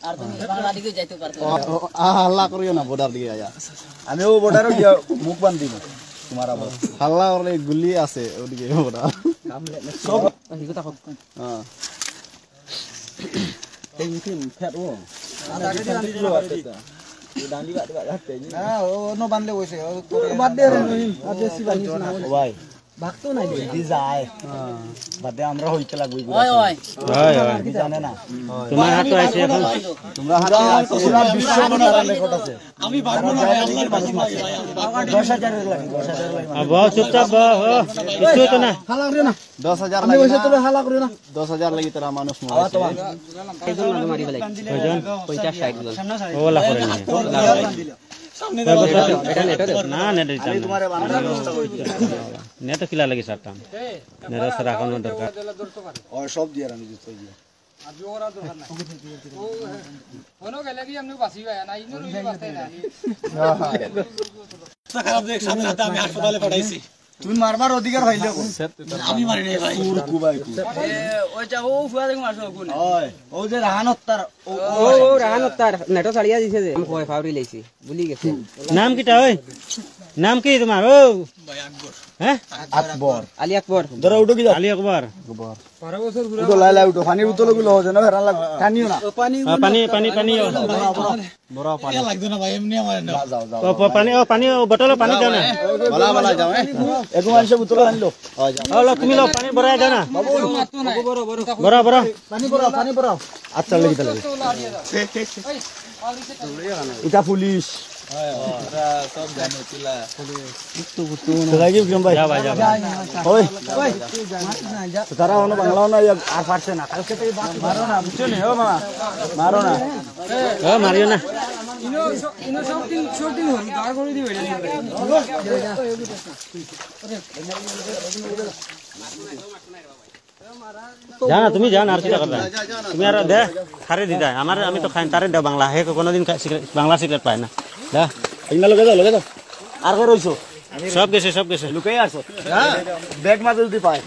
আর তুমি বাংলা দিকে যাইতে পারতো হাল্লা করিও না বর্ডার দিকে আয়া আমি ও বর্ডারে গিয়ে মুখ বান্ধ দিব তোমার আবার হাল্লা করলে গুলি আছে ওদিকে বর্ডার সব কথা কও হ্যাঁ এই মিটিং ফেট ও ডান্ডি বাদ হাতে না ও নো বান্ধলে কইছে বাদ দে রে আর বেশি বানিস না ভাই ভাগতো নাই দি যায় বাদে আমরা হইতে লাগবে ওই ওই কি জানে না তোমার হাতে আছে এখন তোমরা হাতে আছে পুরো বিশ্ব মনার রেকর্ড আছে আমি ভাগবো না আল্লাহর বাকি 10000 এর লাগে 10000 লাগে আবা চুপচাপ বাহ কিছু তো না হালা করে না 10000 আমি কইছে তোরে হালা করে না 10000 লাগি তোরা মানুষ মরে এইজন না মারি বলে কয়জন 50 60 জন ওলা করে নি সামনে এটা না নেট দিতাম তোমারে বানানোর ব্যবস্থা করি নেট কিলা লাগি সারতাম নেট সারা কোন দরকার ও সব দিয়ে আমি দিতে গিয়ে আজও ওরা দরকার নাই ও হনো গেলে কি আমনে বাসি ভাই না ইনো রুই বাসতে না খারাপ দেখ সামনে হাতে আমি হাসপাতালে পাঠাইছি তুমি মারবার অধিকার হইলে আমি মারি নাই ভাই কুরকু ভাই ওই যা ও ফুয়া দেখো মারছো কোন ওই ও যে রাহানত তার ও রাহানত তার নেটো ছাড়িয়া দিছে যে আমি কয় ফাউরি লাইছি ভুলি গেছে নাম কিটা ওই নাম কি তোমার ও ভাই আকবর হ্যাঁ আকবর আলী আকবর ধরো উঠো কি আলী আকবর 12 বছর ঘুরে উঠো লাই লাই উঠো পানির বোতল গুলো হচ্ছে না ফেরান লাগ টানিও না পানি পানি পানি বড় পানি লাগবে না ভাই এমনি আমার না যাও যাও পানি বোতল পানি দাও না বলা বলা যাও এগো মানুষ বোতল আনলো ও তুমি লো পানি ভরাই দাও না মারতো না বড় বড় বড় পানি পড়াও আচ্ছা লাগি তাহলে এটা পুলিশ সব জানো চিলা লাগি বিক্রম ভাই যাও ভাই যাও ওই তারা হনো বাংলাও না আর পারছে না কালকে থেকে মারো না বুঝছো নি ও মামা মারো না ও মারিও না ইনো সব দিন হল দাঁড় করে দিবে জানা তুমি জানা আর কি করবে তুমি আর দে খারে দি দাও আমার আমি তো খাই তারে দাও বাংলা হে কোনদিন বাংলা সিগারেট পায় না দা ইংলা লগে দাও আর কই রইছো সব গেছে লুকাই আসো হ্যাঁ ব্যাগ মাঝে যদি পায়